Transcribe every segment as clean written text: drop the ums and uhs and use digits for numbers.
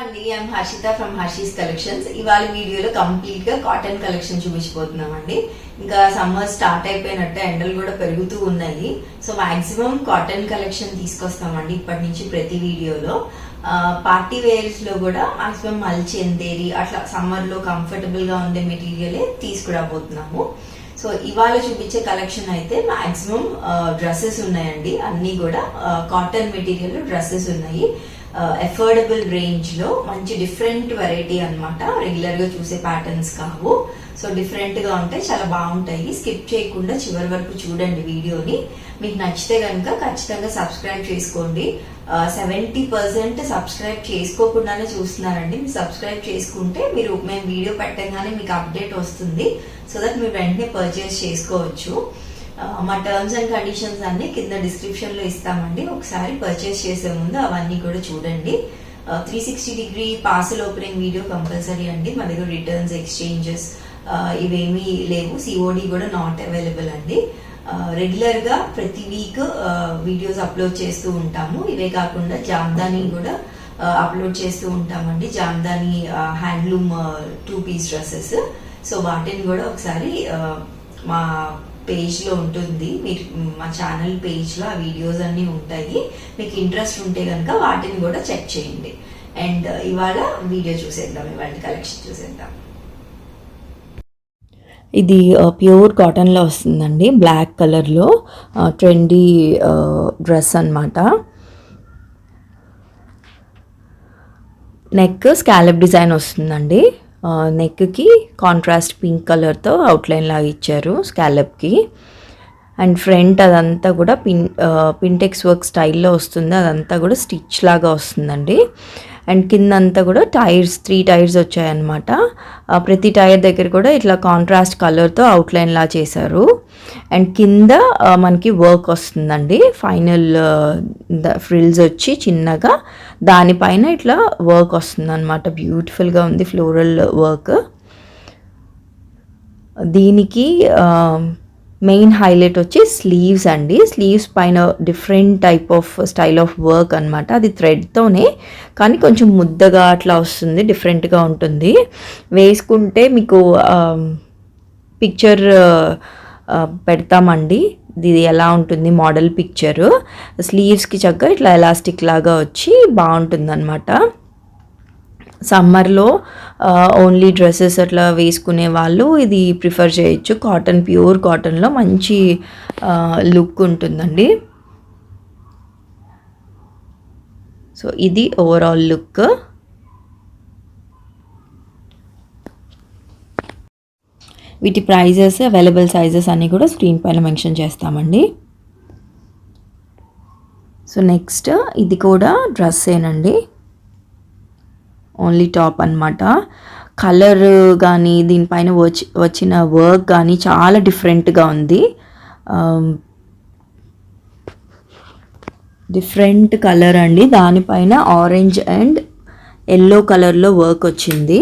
అండి, I'm Harshitha from Harshi's collections. ఇవాళ వీడియోలో కంప్లీట్ గా కాటన్ కలెక్షన్ చూపించబోతున్నామండి. ఇంకా సమ్మర్ స్టార్ట్ అయిపోయినట్టు ఎండలు కూడా పెరుగుతూ ఉన్నాయి. సో మాక్సిమం కాటన్ కలెక్షన్ తీసుకొస్తామండి ఇప్పటి నుంచి ప్రతి వీడియోలో. పార్టీ వేర్స్ లో కూడా మాక్సిమం మల్చెందేరి అట్లా సమ్మర్ లో కంఫర్టబుల్ గా ఉండే మెటీరియలే తీసుకురాబోతున్నాము. సో ఇవాళ చూపించే కలెక్షన్ అయితే మాక్సిమం డ్రెస్సెస్ ఉన్నాయండి. అన్ని కూడా కాటన్ మెటీరియల్ డ్రెస్సెస్ ఉన్నాయి. అఫోర్డబుల్ రేంజ్ లో మంచి డిఫరెంట్ వెరైటీ అన్నమాట. రెగ్యులర్ గా చూసే ప్యాటర్న్స్ కావు. సో డిఫరెంట్ గా ఉంటాయి, చాలా బాగుంటాయి. స్కిప్ చేయకుండా చివరి వరకు చూడండి వీడియోని. మీకు నచ్చితే కనుక ఖచ్చితంగా సబ్స్క్రైబ్ చేసుకోండి. 70% సబ్స్క్రైబ్ చేసుకోకుండానే చూస్తున్నారండి. మీరు సబ్స్క్రైబ్ చేసుకుంటే మేము వీడియో పెట్టగానే మీకు అప్డేట్ వస్తుంది. సో దట్ మీరు వెంటనే పర్చేస్ చేసుకోవచ్చు. మా టర్మ్స్ అండ్ కండిషన్స్ అన్ని కింద డిస్క్రిప్షన్ లో ఇస్తామండి. ఒకసారి పర్చేస్ చేసే ముందు అవన్నీ కూడా చూడండి. 360 degree parcel opening video compulsory అండి. మా దగ్గర రిటర్న్స్, ఎక్స్చేంజెస్ ఇవేమీ లేవు. సిఓడి కూడా నాట్ అవైలబుల్ అండి. రెగ్యులర్ గా ప్రతి వీక్ వీడియోస్ అప్లోడ్ చేస్తూ ఉంటాము. ఇవే కాకుండా జామ్దాని కూడా అప్లోడ్ చేస్తూ ఉంటామండి. Jamdani handloom 2 piece dresses. So వాటిని కూడా ఒకసారి మా పేజ్ లో ఉంటుంది. మీరు మా ఛానల్ పేజ్ లో ఆ వీడియోస్ అన్ని ఉంటాయి. మీకు ఇంట్రెస్ట్ ఉంటే కనుక వాటిని కూడా చెక్ చేయండి. అండ్ ఇవాళ వీడియో చూసేద్దాం, ఇవాళ కలెక్షన్ చూసేద్దాం. ఇది ప్యూర్ కాటన్లో వస్తుందండి. బ్లాక్ కలర్లో ట్రెండీ డ్రెస్ అన్నమాట. నెక్ స్కాలప్ డిజైన్ వస్తుందండి. నెక్కి కాంట్రాస్ట్ పింక్ కలర్తో అవుట్లైన్ లాగా ఇచ్చారు స్కాలప్కి. అండ్ ఫ్రంట్ అదంతా కూడా పింటెక్స్ వర్క్ స్టైల్లో వస్తుంది. అదంతా కూడా స్టిచ్ లాగా వస్తుందండి. అండ్ కింద అంతా కూడా టైర్స్ 3 టైర్స్ వచ్చాయన్నమాట. ప్రతి టైర్ దగ్గర కూడా ఇట్లా కాంట్రాస్ట్ కలర్తో అవుట్లైన్ లా చేశారు. అండ్ కింద మనకి వర్క్ వస్తుందండి. ఫైనల్ ఫ్రిల్స్ వచ్చి చిన్నగా దానిపైన ఇట్లా వర్క్ వస్తుంది అనమాట. బ్యూటిఫుల్గా ఉంది ఫ్లోరల్ వర్క్. దీనికి మెయిన్ హైలైట్ వచ్చి స్లీవ్స్ అండి. స్లీవ్స్ పైన different type of style of work అనమాట. అది థ్రెడ్తోనే కానీ కొంచెం ముద్దగా అట్లా వస్తుంది, డిఫరెంట్గా ఉంటుంది. వేసుకుంటే మీకు పిక్చర్ పెడతామండి. ఇది ఎలా ఉంటుంది మోడల్ పిక్చరు. స్లీవ్స్కి చక్కగా ఇట్లా ఎలాస్టిక్ లాగా వచ్చి బాగుంటుంది అనమాట. సమ్మర్లో ఓన్లీ డ్రెస్సెస్ అట్లా వేసుకునే వాళ్ళు ఇది ప్రిఫర్ చేయొచ్చు. కాటన్, ప్యూర్ కాటన్లో మంచి లుక్ ఉంటుందండి. సో ఇది ఓవరాల్ లుక్. వీటి ప్రైజెస్, అవైలబుల్ సైజెస్ అన్నీ కూడా స్క్రీన్ పైన మెన్షన్ చేస్తామండి. సో నెక్స్ట్ ఇది కూడా డ్రెస్సేనండి, ఓన్లీ టాప్ అన్నమాట. కలర్ కానీ దీనిపైన వచ్చిన వర్క్ కానీ చాలా డిఫరెంట్గా ఉంది. డిఫరెంట్ కలర్ అండి. దానిపైన ఆరెంజ్ అండ్ ఎల్లో కలర్లో వర్క్ వచ్చింది.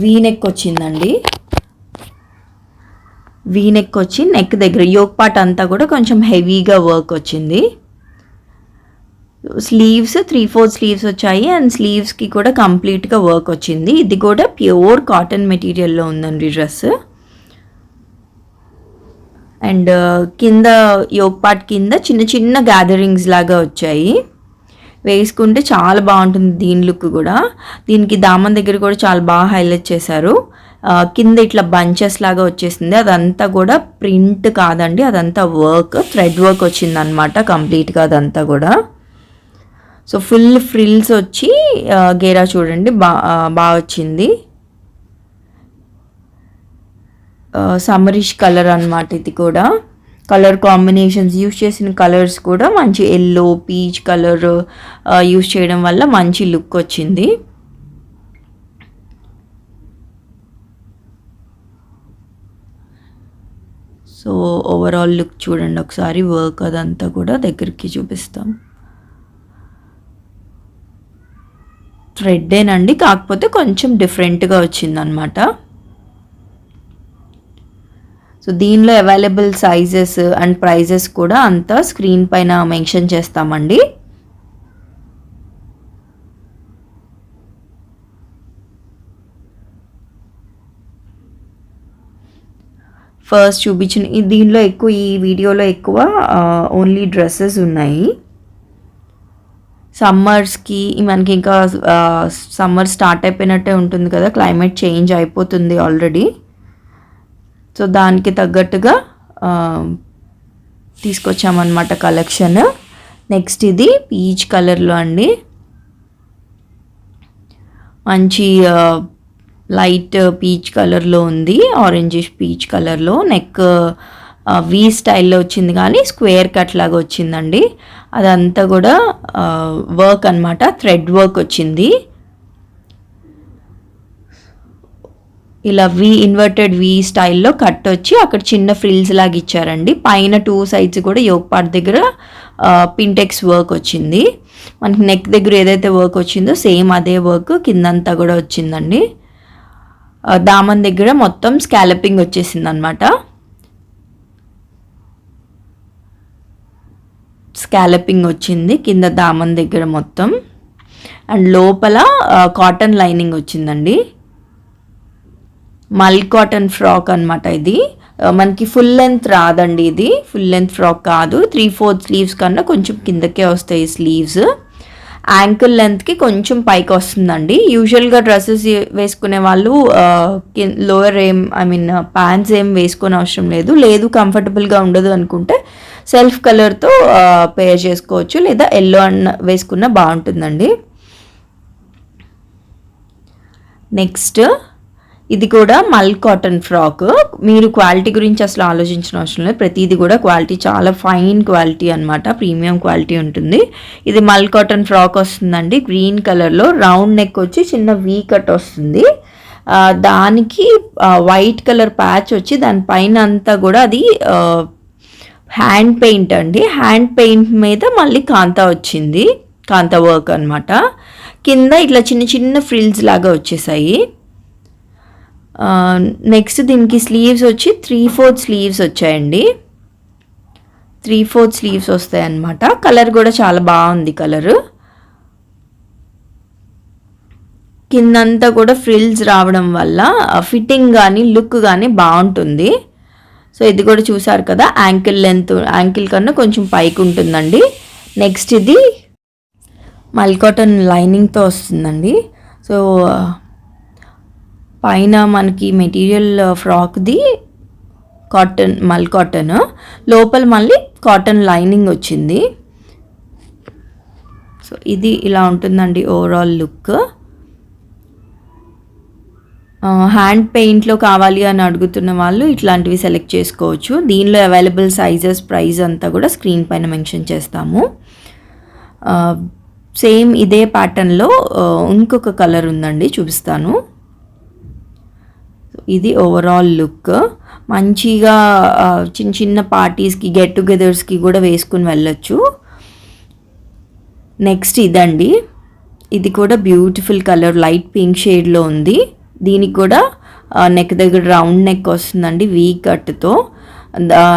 వీనెక్ వచ్చిందండి. వీనెక్ వచ్చి నెక్ దగ్గర యోక్ పార్ట్ అంతా కూడా కొంచెం హెవీగా వర్క్ వచ్చింది. స్లీవ్స్ 3/4 స్లీవ్స్ వచ్చాయి. అండ్ స్లీవ్స్కి కూడా కంప్లీట్గా వర్క్ వచ్చింది. ఇది కూడా ప్యూర్ కాటన్ మెటీరియల్లో ఉందండి డ్రెస్. అండ్ కింద యోక్ పార్ట్ కింద చిన్న చిన్న గ్యాదరింగ్స్ లాగా వచ్చాయి. వేసుకుంటే చాలా బాగుంటుంది దీని లుక్ కూడా. దీనికి దామన్ దగ్గర కూడా చాలా బాగా హైలైట్ చేశారు. కింద ఇట్లా బంచెస్ లాగా వచ్చేసింది. అదంతా కూడా ప్రింట్ కాదండి, అదంతా వర్క్, థ్రెడ్ వర్క్ వచ్చింది అనమాట కంప్లీట్గా అదంతా కూడా. సో ఫుల్ ఫ్రిల్స్ వచ్చి గేరా చూడండి బాగా వచ్చింది. సమరిష్ కలర్ అన్నమాట. ఇది కూడా కలర్ కాంబినేషన్స్ యూజ్ చేసిన కలర్స్ కూడా మంచి ఎల్లో, పీచ్ కలర్ యూజ్ చేయడం వల్ల మంచి లుక్ వచ్చింది. సో ఓవరాల్ లుక్ చూడండి ఒకసారి. వర్క్ అదంతా కూడా దగ్గరికి చూపిస్తాం. థ్రెడ్డేనండి, కాకపోతే కొంచెం డిఫరెంట్గా వచ్చిందనమాట. సో దీనిలో అవైలబుల్ సైజెస్ అండ్ ప్రైజెస్ కూడా అంతా స్క్రీన్ పైన మెన్షన్ చేస్తామండి. ఫస్ట్ చూపించిన దీనిలో ఎక్కువ, ఈ వీడియోలో ఎక్కువ ఓన్లీ డ్రెస్సెస్ ఉన్నాయి. సమ్మర్స్కి మనకి ఇంకా సమ్మర్ స్టార్ట్ అయిపోయినట్టే ఉంటుంది కదా, క్లైమేట్ చేంజ్ అయిపోతుంది ఆల్రెడీ. సో దానికి తగ్గట్టుగా తీసుకొచ్చామన్నమాట కలెక్షన్. నెక్స్ట్ ఇది పీచ్ కలర్లో అండి, మంచి లైట్ పీచ్ కలర్లో ఉంది, ఆరెంజిష్ పీచ్ కలర్లో. నెక్ వి స్టైల్లో వచ్చింది కానీ స్క్వేర్ కట్ లాగా వచ్చిందండి. అదంతా కూడా వర్క్ అన్నమాట, థ్రెడ్ వర్క్ వచ్చింది. ఇలా వి ఇన్వర్టెడ్ వి స్టైల్లో కట్ వచ్చి అక్కడ చిన్న ఫ్రిల్స్ లాగా ఇచ్చారండి. పైన 2 సైడ్స్ కూడా యోక్ పార్ట్ దగ్గర పింటెక్స్ వర్క్ వచ్చింది. మనకి నెక్ దగ్గర ఏదైతే వర్క్ వచ్చిందో సేమ్ అదే వర్క్ కిందంతా కూడా వచ్చిందండి. దామన్ దగ్గర మొత్తం స్కాలపింగ్ వచ్చేసింది అనమాట. స్కాలపింగ్ వచ్చింది కింద దామన్ దగ్గర మొత్తం. అండ్ లోపల కాటన్ లైనింగ్ వచ్చిందండి. మల్ కాటన్ ఫ్రాక్ అనమాట ఇది. మనకి ఫుల్ లెంత్ రాదండి, ఇది ఫుల్ లెంత్ ఫ్రాక్ కాదు. 3/4 స్లీవ్స్ కన్నా కొంచెం కిందకే వస్తాయి స్లీవ్స్. యాంకిల్ లెంత్కి కొంచెం పైకి వస్తుందండి. యూజువల్గా డ్రెస్సెస్ వేసుకునే వాళ్ళు లోయర్ ప్యాంట్స్ ఏం వేసుకునే అవసరం లేదు కంఫర్టబుల్గా ఉండదు అనుకుంటే సెల్ఫ్ కలర్తో పేర్ చేసుకోవచ్చు, లేదా ఎల్లో వేసుకున్న బాగుంటుందండి. నెక్స్ట్ ఇది కూడా మల్ కాటన్ ఫ్రాక్. మీరు క్వాలిటీ గురించి అసలు ఆలోచించిన అవసరం లేదు, ప్రతిదీ కూడా క్వాలిటీ చాలా ఫైన్ క్వాలిటీ అనమాట, ప్రీమియం క్వాలిటీ ఉంటుంది. ఇది మల్ కాటన్ ఫ్రాక్ వస్తుందండి, గ్రీన్ కలర్లో. రౌండ్ నెక్ వచ్చి చిన్న వీ కట్ వస్తుంది. దానికి వైట్ కలర్ ప్యాచ్ వచ్చి దానిపైన అంతా కూడా అది హ్యాండ్ పెయింట్ అండి. హ్యాండ్ పెయింట్ మీద మళ్ళీ కాంతా వచ్చింది, కాంతా వర్క్ అనమాట. కింద ఇట్లా చిన్న చిన్న ఫ్రిల్స్ లాగా వచ్చేసాయి. నెక్స్ట్ దీనికి స్లీవ్స్ వచ్చి 3/4 స్లీవ్స్ వచ్చాయండి. 3/4 స్లీవ్స్ వస్తాయి అన్నమాట. కలర్ కూడా చాలా బాగుంది కలరు. కిందంతా కూడా ఫ్రిల్స్ రావడం వల్ల ఫిట్టింగ్ కానీ లుక్ కానీ బాగుంటుంది. సో ఇది కూడా చూసారు కదా, యాంకిల్ లెంత్, యాంకిల్ కన్నా కొంచెం పైకి ఉంటుందండి. నెక్స్ట్ ఇది మల్ కాటన్ లైనింగ్తో వస్తుందండి. సో పైన మనకి మెటీరియల్ ఫ్రాక్ది కాటన్, మల్ కాటన్, లోపల మళ్ళీ కాటన్ లైనింగ్ వచ్చింది. సో ఇది ఇలా ఉంటుందండి ఓవరాల్ లుక్. హ్యాండ్ పెయింట్లో కావాలి అని అడుగుతున్న వాళ్ళు ఇట్లాంటివి సెలెక్ట్ చేసుకోవచ్చు. దీనిలో అవైలబుల్ సైజెస్, ప్రైస్ అంతా కూడా స్క్రీన్ పైన మెన్షన్ చేస్తాము. సేమ్ ఇదే ప్యాటర్న్లో ఇంకొక కలర్ ఉందండి, చూపిస్తాను. ఇది ఓవరాల్ లుక్. మంచిగా చిన్న చిన్న పార్టీస్కి, గెట్ టుగెదర్స్కి కూడా వేసుకుని వెళ్ళొచ్చు. నెక్స్ట్ ఇదండి, ఇది కూడా బ్యూటిఫుల్ కలర్, లైట్ పింక్ షేడ్లో ఉంది. దీనికి కూడా నెక్ దగ్గర రౌండ్ నెక్ వస్తుందండి వీ కట్తో.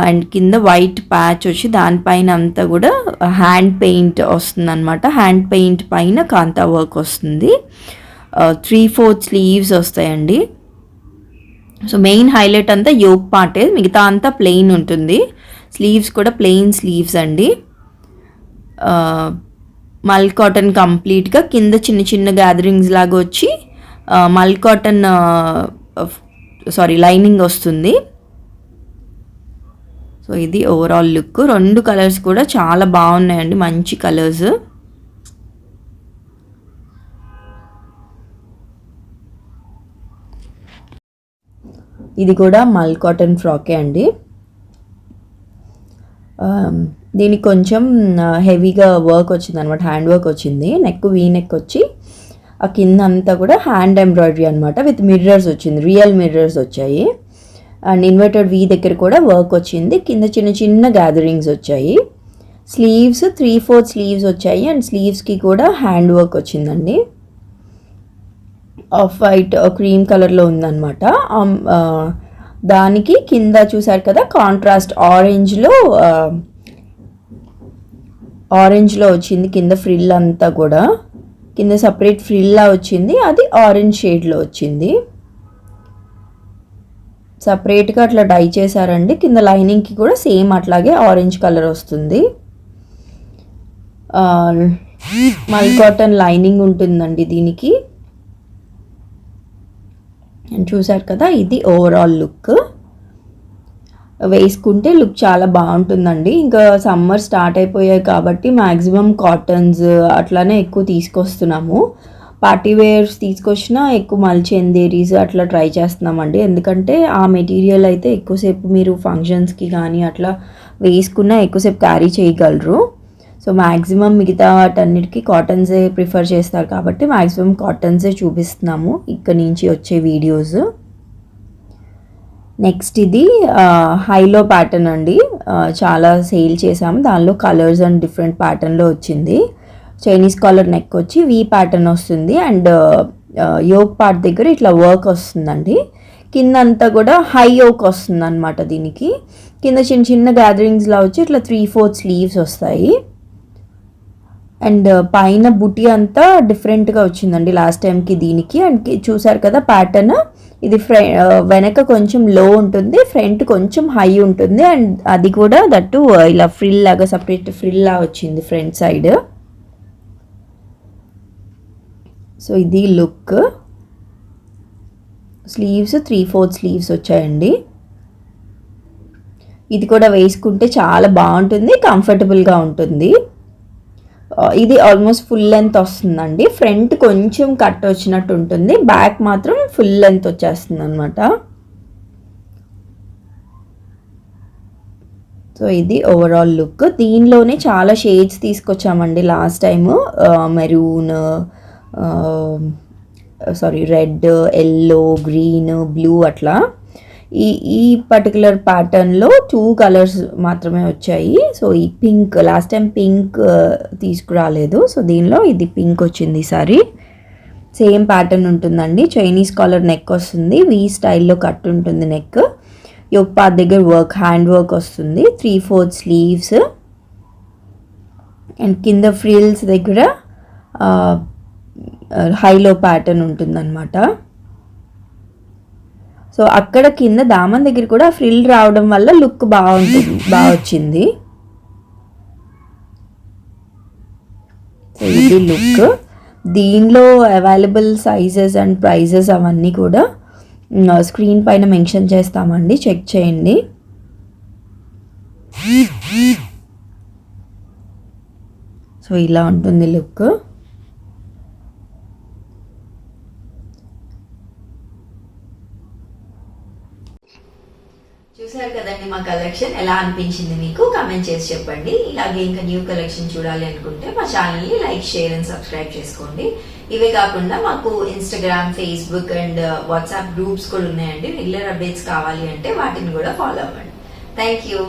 అండ్ కింద వైట్ ప్యాచ్ వచ్చి దానిపైన అంతా కూడా హ్యాండ్ పెయింట్ వస్తుంది అనమాట. హ్యాండ్ పెయింట్ పైన కాంతా వర్క్ వస్తుంది. 3/4 స్లీవ్స్ వస్తాయండి. సో మెయిన్ హైలైట్ అంతా యోక్ పార్టే, మిగతా అంతా ప్లెయిన్ ఉంటుంది. స్లీవ్స్ కూడా ప్లెయిన్ స్లీవ్స్ అండి. మల్ కాటన్ కంప్లీట్గా కింద చిన్న చిన్న గ్యాదరింగ్స్ లాగా వచ్చి మల్ కాటన్ లైనింగ్ వస్తుంది. సో ఇది ఓవరాల్ లుక్. 2 కలర్స్ కూడా చాలా బాగున్నాయండి, మంచి కలర్స్. ఇది కూడా మల్ కాటన్ ఫ్రాకే అండి. దీనికి కొంచెం హెవీగా వర్క్ వచ్చింది అనమాట, హ్యాండ్ వర్క్ వచ్చింది. నెక్ వీ నెక్ వచ్చి ఆ కింద అంతా కూడా హ్యాండ్ ఎంబ్రాయిడరీ అనమాట, విత్ మిర్రర్స్ వచ్చింది, రియల్ మిర్రర్స్ వచ్చాయి. అండ్ ఇన్వర్టెడ్ వీ దగ్గర కూడా వర్క్ వచ్చింది. కింద చిన్న చిన్న గ్యాదరింగ్స్ వచ్చాయి. స్లీవ్స్ 3/4 స్లీవ్స్ వచ్చాయి. అండ్ స్లీవ్స్కి కూడా హ్యాండ్ వర్క్ వచ్చిందండి. ఆఫ్ వైట్ క్రీమ్ కలర్లో ఉందన్నమాట. దానికి కింద చూసారు కదా, కాంట్రాస్ట్ ఆరెంజ్లో వచ్చింది కింద ఫ్రిల్ అంతా కూడా. కింద సపరేట్ ఫ్రిల్లా వచ్చింది, అది ఆరెంజ్ షేడ్లో వచ్చింది. సపరేట్గా అట్లా డై చేశారండి. కింద లైనింగ్కి కూడా సేమ్ అట్లాగే ఆరెంజ్ కలర్ వస్తుంది. మల్ కాటన్ లైనింగ్ ఉంటుందండి దీనికి. చూసారు కదా, ఇది ఓవరాల్ లుక్. వేసుకుంటే లుక్ చాలా బాగుంటుందండి. ఇంకా సమ్మర్ స్టార్ట్ అయిపోయాయి కాబట్టి మ్యాక్సిమం కాటన్స్ అట్లానే ఎక్కువ తీసుకొస్తున్నాము. పార్టీ వేర్స్ తీసుకొచ్చినా ఎక్కువ మల్చెందేరీస్ అట్లా ట్రై చేస్తున్నామండి. ఎందుకంటే ఆ మెటీరియల్ అయితే ఎక్కువసేపు మీరు ఫంక్షన్స్కి కానీ అట్లా వేసుకున్నా ఎక్కువసేపు క్యారీ చేయగలరు. సో మ్యాక్సిమం మిగతా వాటన్నిటికీ కాటన్సే ప్రిఫర్ చేస్తారు కాబట్టి మ్యాక్సిమం కాటన్సే చూపిస్తున్నాము ఇక్కడ నుంచి వచ్చే వీడియోస్. నెక్స్ట్ ఇది హైలో ప్యాటర్న్ అండి. చాలా సేల్ చేసాము. దానిలో కలర్స్ అండ్ డిఫరెంట్ ప్యాటర్న్లో వచ్చింది. చైనీస్ కాలర్ నెక్ వచ్చి వీ ప్యాటర్న్ వస్తుంది. అండ్ యోక్ పార్ట్ దగ్గర ఇట్లా వర్క్ వస్తుందండి. కింద అంతా కూడా హై యోక్ వస్తుంది అనమాట. దీనికి కింద చిన్న చిన్న గ్యాదరింగ్స్లా వచ్చి ఇట్లా 3/4 స్లీవ్స్ వస్తాయి. అండ్ పైన బుటీ అంతా డిఫరెంట్గా వచ్చిందండి లాస్ట్ టైంకి దీనికి. అండ్ చూసారు కదా ప్యాటర్న్, ఇది వెనక కొంచెం లో ఉంటుంది, ఫ్రంట్ కొంచెం హై ఉంటుంది. అండ్ అది కూడా దట్టు ఇలా ఫ్రిల్ లాగా సపరేట్ ఫ్రిల్ లా వచ్చింది ఫ్రంట్ సైడ్. సో ఇది లుక్. స్లీవ్స్ 3/4 స్లీవ్స్ వచ్చాయండి. ఇది కూడా వేసుకుంటే చాలా బాగుంటుంది, కంఫర్టబుల్గా ఉంటుంది. ఇది ఆల్మోస్ట్ ఫుల్ లెంత్ వస్తుందండి. ఫ్రంట్ కొంచెం కట్ వచ్చినట్టు ఉంటుంది, బ్యాక్ మాత్రం ఫుల్ లెంత్ వచ్చేస్తుంది అనమాట. సో ఇది ఓవరాల్ లుక్. దీనిలోనే చాలా షేడ్స్ తీసుకొచ్చామండి last time. Maroon, red, yellow, green, blue అట్లా. ఈ పర్టికులర్ ప్యాటర్న్లో 2 కలర్స్ మాత్రమే వచ్చాయి. సో ఈ పింక్, లాస్ట్ టైం పింక్ తీసుకురాలేదు. సో దీనిలో ఇది పింక్ వచ్చింది ఈసారి. సేమ్ ప్యాటర్న్ ఉంటుందండి. చైనీస్ కాలర్ నెక్ వస్తుంది, వీ స్టైల్లో కట్ ఉంటుంది నెక్. యోక్ పార్ట్ దగ్గర వర్క్, హ్యాండ్ వర్క్ వస్తుంది. 3/4 స్లీవ్స్. అండ్ కింద ఫ్రిల్స్ దగ్గర హైలో ప్యాటర్న్ ఉంటుందన్నమాట. సో అక్కడ కింద దామన్ దగ్గర కూడా ఫ్రిల్ రావడం వల్ల లుక్ బాగా వచ్చింది. సో ఇది లుక్. దీనిలో అవైలబుల్ సైజెస్ అండ్ ప్రైజెస్ అవన్నీ కూడా స్క్రీన్ పైన మెన్షన్ చేస్తామండి, చెక్ చేయండి. సో ఇలా ఉంటుంది లుక్. చూసారు కదండి మా కలెక్షన్. ఎలా అనిపించింది మీకు కామెంట్ చేసి చెప్పండి. ఇలాగే ఇంకా న్యూ కలెక్షన్ చూడాలి అనుకుంటే మా ఛానల్ని లైక్, షేర్ అండ్ సబ్స్క్రైబ్ చేసుకోండి. ఇవే కాకుండా మాకు Instagram, Facebook and WhatsApp groups కూడా ఉన్నాయండి. రెగ్యులర్ అప్డేట్స్ కావాలి అంటే వాటిని కూడా ఫాలో అవ్వండి. Thank you.